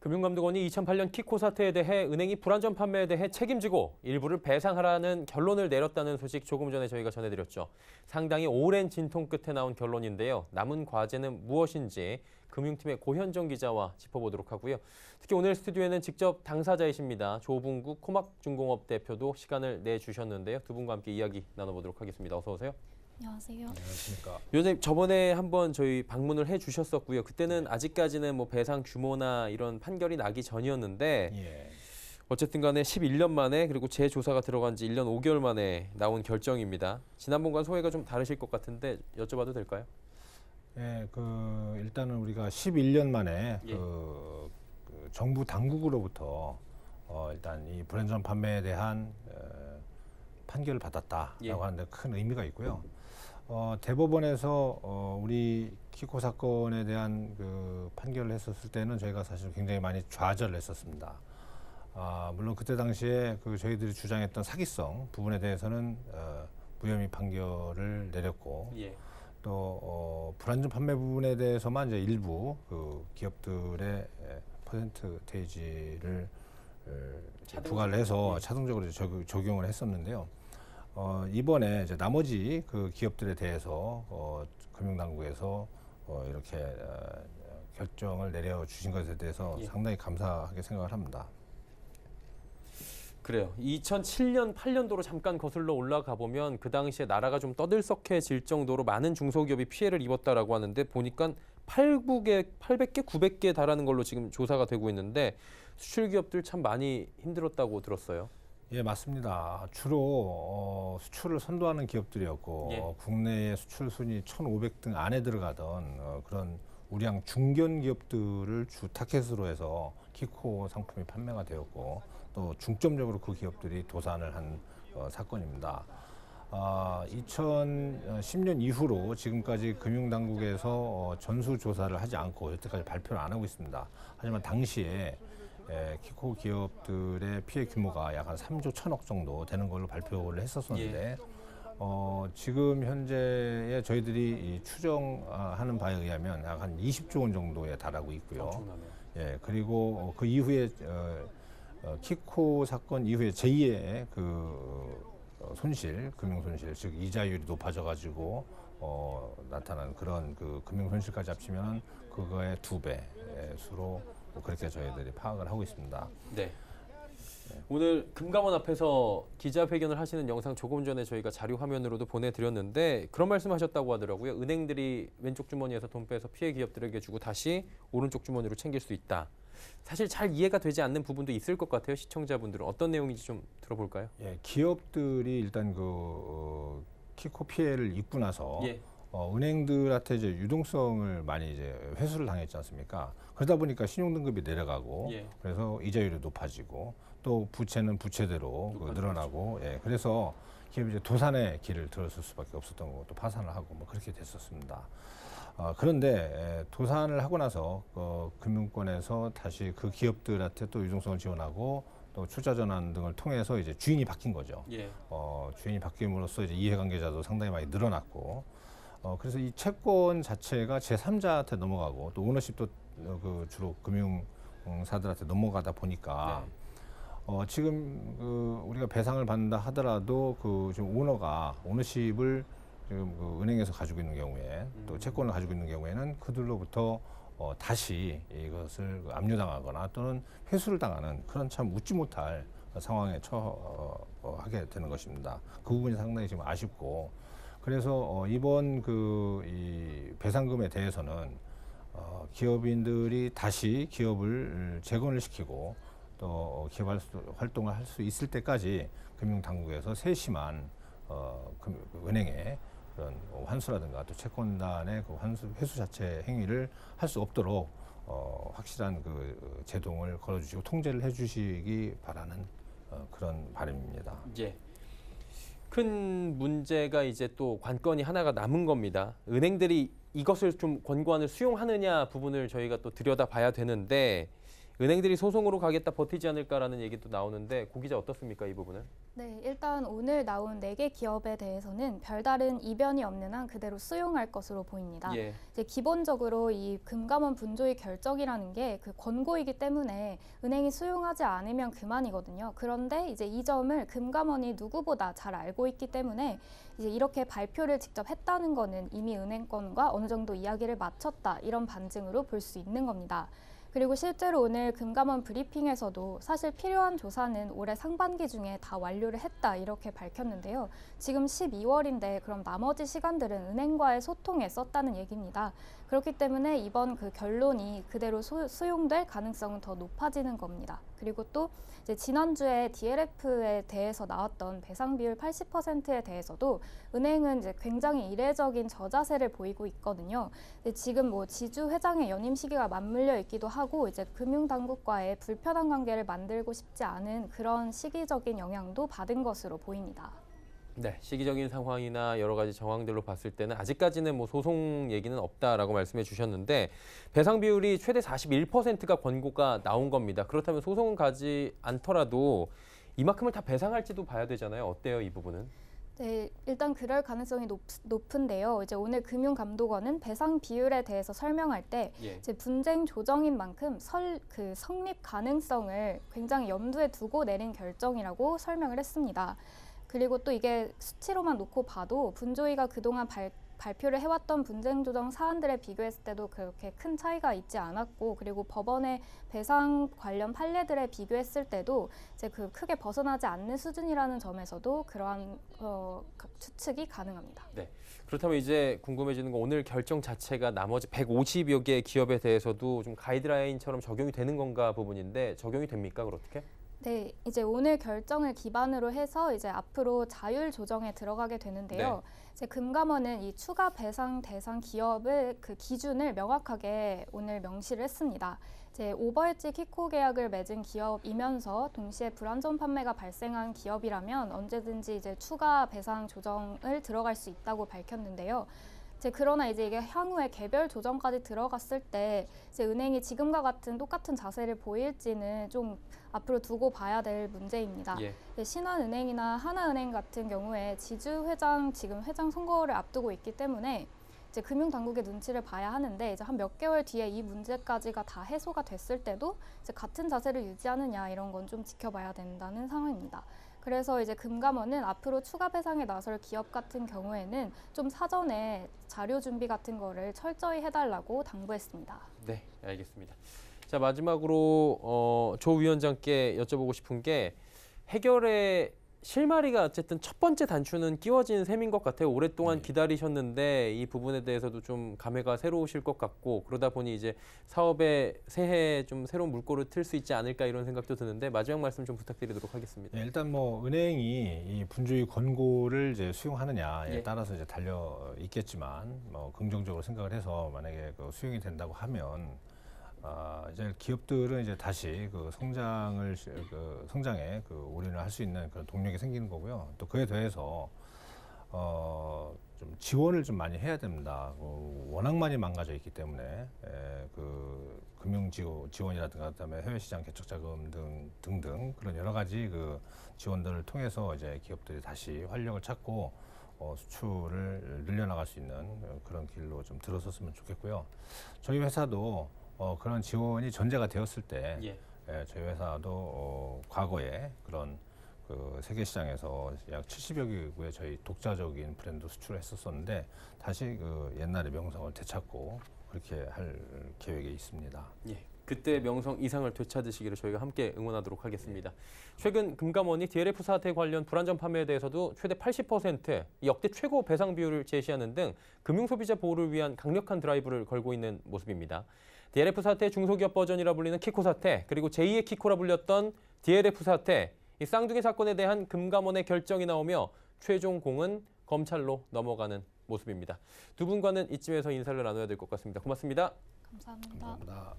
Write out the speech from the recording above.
금융감독원이 2008년 키코 사태에 대해 은행이 불안전 판매에 대해 책임지고 일부를 배상하라는 결론을 내렸다는 소식 조금 전에 저희가 전해드렸죠. 상당히 오랜 진통 끝에 나온 결론인데요. 남은 과제는 무엇인지 금융팀의 고현정 기자와 짚어보도록 하고요. 특히 오늘 스튜디오에는 직접 당사자이십니다. 조붕국 코막중공업 대표도 시간을 내주셨는데요. 두 분과 함께 이야기 나눠보도록 하겠습니다. 어서 오세요. 안녕하세요. 안녕하십니까. 위원장님, 저번에 한번 저희 방문을 해주셨었고요. 그때는 아직까지는 뭐 배상 규모나 이런 판결이 나기 전이었는데 예. 어쨌든 간에 11년 만에 그리고 재조사가 들어간 지 1년 5개월 만에 나온 결정입니다. 지난번과 소회가 좀 다르실 것 같은데 여쭤봐도 될까요? 예, 일단은 우리가 11년 만에 예. 정부 당국으로부터 일단 이 불안전 판매에 대한 판결을 받았다라고 예. 하는데 큰 의미가 있고요. 대법원에서 우리 키코 사건에 대한 그 판결을 했었을 때는 저희가 사실 굉장히 많이 좌절을 했었습니다. 물론 그때 당시에 저희들이 주장했던 사기성 부분에 대해서는 무혐의 판결을 내렸고, 예. 또 불안전 판매 부분에 대해서만 이제 일부 기업들의 퍼센트테이지를 부과를 해서 자동적으로 적용을 했었는데요. 이번에 이제 나머지 기업들에 대해서 금융당국에서 이렇게 결정을 내려주신 것에 대해서 예. 상당히 감사하게 생각을 합니다. 그래요. 2007년, 8년도로 잠깐 거슬러 올라가 보면 그 당시에 나라가 좀 떠들썩해질 정도로 많은 중소기업이 피해를 입었다라고 하는데 보니까 800개, 900개에 달하는 걸로 지금 조사가 되고 있는데 수출기업들 참 많이 힘들었다고 들었어요. 예, 맞습니다. 주로 수출을 선도하는 기업들이었고, 예. 국내의 수출 순위 1,500등 안에 들어가던 그런 우량 중견 기업들을 주 타겟으로 해서 키코 상품이 판매가 되었고, 또 중점적으로 그 기업들이 도산을 한 사건입니다. 2010년 이후로 지금까지 금융당국에서 전수조사를 하지 않고 여태까지 발표를 안 하고 있습니다. 하지만 당시에 키코 기업들의 피해 규모가 약 한 3조 1천억 정도 되는 걸로 발표를 했었었는데, 지금 현재에 저희들이 추정하는 바에 의하면 약 한 20조 원 정도에 달하고 있고요. 엄청나네요. 예, 그리고 그 이후에 키코 사건 이후에 제2의 손실, 금융 손실, 즉 이자율이 높아져가지고 나타난 그런 금융 손실까지 합치면 그거의 2배 수로 그렇게 저희들이 파악을 하고 있습니다. 네. 오늘 금감원 앞에서 기자회견을 하시는 영상 조금 전에 저희가 자료 화면으로도 보내드렸는데 그런 말씀하셨다고 하더라고요. 은행들이 왼쪽 주머니에서 돈 빼서 피해 기업들에게 주고 다시 오른쪽 주머니로 챙길 수 있다. 사실 잘 이해가 되지 않는 부분도 있을 것 같아요. 시청자분들은 어떤 내용인지 좀 들어볼까요? 예, 기업들이 일단 키코 피해를 입고 나서 예. 은행들한테 이제 유동성을 많이 이제 회수를 당했지 않습니까? 그러다 보니까 신용등급이 내려가고, 예. 그래서 이자율이 높아지고, 또 부채는 부채대로 늘어나고, 예, 그래서 기업이 이제 도산의 길을 들었을 수밖에 없었던 거고, 또 파산을 하고 뭐 그렇게 됐었습니다. 그런데 도산을 하고 나서 금융권에서 다시 그 기업들한테 또 유동성을 지원하고, 또 출자 전환 등을 통해서 이제 주인이 바뀐 거죠. 예. 주인이 바뀜으로써 이제 이해관계자도 상당히 많이 늘어났고, 그래서 이 채권 자체가 제3자한테 넘어가고, 또 오너십도 주로 금융사들한테 넘어가다 보니까, 지금 우리가 배상을 받는다 하더라도 지금 오너십을 지금 은행에서 가지고 있는 경우에, 또 채권을 가지고 있는 경우에는 그들로부터 다시 이것을 압류당하거나 또는 회수를 당하는 그런 참 웃지 못할 상황에 처하게 되는 것입니다. 그 부분이 상당히 지금 아쉽고, 그래서 이번 이 배상금에 대해서는 기업인들이 다시 기업을 재건을 시키고 또 기업 활동을 할 수 있을 때까지 금융당국에서 세심한 은행의 그런 환수라든가 또 채권단의 회수 자체 행위를 할 수 없도록 확실한 제동을 걸어주시고 통제를 해주시기 바라는 그런 바람입니다. 예. 큰 문제가 이제 또 관건이 하나가 남은 겁니다. 은행들이 이것을 좀 권고안을 수용하느냐 부분을 저희가 또 들여다봐야 되는데 은행들이 소송으로 가겠다 버티지 않을까라는 얘기도 나오는데 고 기자 어떻습니까, 이 부분은? 네, 일단 오늘 나온 4개 기업에 대해서는 별다른 이변이 없는 한 그대로 수용할 것으로 보입니다. 예. 이제 기본적으로 이 금감원 분조의 결정이라는 게 그 권고이기 때문에 은행이 수용하지 않으면 그만이거든요. 그런데 이제 이 점을 금감원이 누구보다 잘 알고 있기 때문에 이제 이렇게 발표를 직접 했다는 거는 이미 은행권과 어느 정도 이야기를 마쳤다, 이런 반증으로 볼 수 있는 겁니다. 그리고 실제로 오늘 금감원 브리핑에서도 사실 필요한 조사는 올해 상반기 중에 다 완료를 했다, 이렇게 밝혔는데요. 지금 12월인데 그럼 나머지 시간들은 은행과의 소통에 썼다는 얘기입니다. 그렇기 때문에 이번 그 결론이 그대로 수용될 가능성은 더 높아지는 겁니다. 그리고 또 이제 지난주에 DLF에 대해서 나왔던 배상 비율 80%에 대해서도 은행은 이제 굉장히 이례적인 저자세를 보이고 있거든요. 근데 지금 뭐 지주 회장의 연임 시기가 맞물려 있기도 하고 이제 금융당국과의 불편한 관계를 만들고 싶지 않은 그런 시기적인 영향도 받은 것으로 보입니다. 네, 시기적인 상황이나 여러 가지 정황들로 봤을 때는 아직까지는 뭐 소송 얘기는 없다라고 말씀해 주셨는데 배상 비율이 최대 41%가 권고가 나온 겁니다. 그렇다면 소송은 가지 않더라도 이만큼을 다 배상할지도 봐야 되잖아요. 어때요, 이 부분은? 네, 일단 그럴 가능성이 높은데요. 이제 오늘 금융감독원은 배상 비율에 대해서 설명할 때 예. 이제 분쟁 조정인 만큼 성립 가능성을 굉장히 염두에 두고 내린 결정이라고 설명을 했습니다. 그리고 또 이게 수치로만 놓고 봐도 분조위가 그동안 발표를 해왔던 분쟁 조정 사안들에 비교했을 때도 그렇게 큰 차이가 있지 않았고, 그리고 법원의 배상 관련 판례들에 비교했을 때도 이제 그 크게 벗어나지 않는 수준이라는 점에서도 그러한 추측이 가능합니다. 네. 그렇다면 이제 궁금해지는 건 오늘 결정 자체가 나머지 150여 개의 기업에 대해서도 좀 가이드라인처럼 적용이 되는 건가 부분인데 적용이 됩니까, 그렇게? 네, 이제 오늘 결정을 기반으로 해서 이제 앞으로 자율 조정에 들어가게 되는데요. 네. 이제 금감원은 이 추가 배상 대상 기업의 그 기준을 명확하게 오늘 명시를 했습니다. 이제 오버헤지 키코 계약을 맺은 기업이면서 동시에 불안전 판매가 발생한 기업이라면 언제든지 이제 추가 배상 조정을 들어갈 수 있다고 밝혔는데요. 그러나 이제 이게 향후에 개별 조정까지 들어갔을 때 이제 은행이 지금과 같은 똑같은 자세를 보일지는 좀 앞으로 두고 봐야 될 문제입니다. 예. 신한은행이나 하나은행 같은 경우에 지주 회장 지금 회장 선거를 앞두고 있기 때문에 이제 금융당국의 눈치를 봐야 하는데 이제 한 몇 개월 뒤에 이 문제까지가 다 해소가 됐을 때도 이제 같은 자세를 유지하느냐, 이런 건 좀 지켜봐야 된다는 상황입니다. 그래서 이제 금감원은 앞으로 추가 배상에 나설 기업 같은 경우에는 좀 사전에 자료 준비 같은 거를 철저히 해달라고 당부했습니다. 네, 알겠습니다. 자, 마지막으로 조 위원장께 여쭤보고 싶은 게 해결의 실마리가 어쨌든 첫 번째 단추는 끼워진 셈인 것 같아요. 오랫동안 기다리셨는데 이 부분에 대해서도 좀 감회가 새로우실 것 같고, 그러다 보니 이제 사업에 새해 좀 새로운 물꼬를 틀 수 있지 않을까, 이런 생각도 드는데 마지막 말씀 좀 부탁드리도록 하겠습니다. 네, 일단 뭐 은행이 이 분주의 권고를 이제 수용하느냐에 예. 따라서 이제 달려 있겠지만, 뭐 긍정적으로 생각을 해서 만약에 그 수용이 된다고 하면 이제 기업들은 이제 다시 그 성장에 그 올인을 할 수 있는 그런 동력이 생기는 거고요. 또 그에 대해서 좀 지원을 좀 많이 해야 됩니다. 워낙 많이 망가져 있기 때문에 그 금융 지원이라든가 그다음에 해외 시장 개척 자금 등등 그런 여러 가지 그 지원들을 통해서 이제 기업들이 다시 활력을 찾고 수출을 늘려나갈 수 있는 그런 길로 좀 들어섰으면 좋겠고요. 저희 회사도 그런 지원이 전제가 되었을 때 저희 회사도 과거에 그런 그 세계 시장에서 약 70여 개국에 저희 독자적인 브랜드 수출을 했었었는데 다시 그 옛날의 명성을 되찾고 그렇게 할 계획에 있습니다. 예. 그때 명성 이상을 되찾으시기를 저희가 함께 응원하도록 하겠습니다. 최근 금감원이 DLF 사태 관련 불안전 판매에 대해서도 최대 80% 역대 최고 배상 비율을 제시하는 등 금융소비자 보호를 위한 강력한 드라이브를 걸고 있는 모습입니다. DLF 사태 중소기업 버전이라 불리는 키코 사태, 그리고 제2의 키코라 불렸던 DLF 사태, 이 쌍둥이 사건에 대한 금감원의 결정이 나오며 최종 공은 검찰로 넘어가는 모습입니다. 두 분과는 이쯤에서 인사를 나눠야 될 것 같습니다. 고맙습니다. 감사합니다. 감사합니다.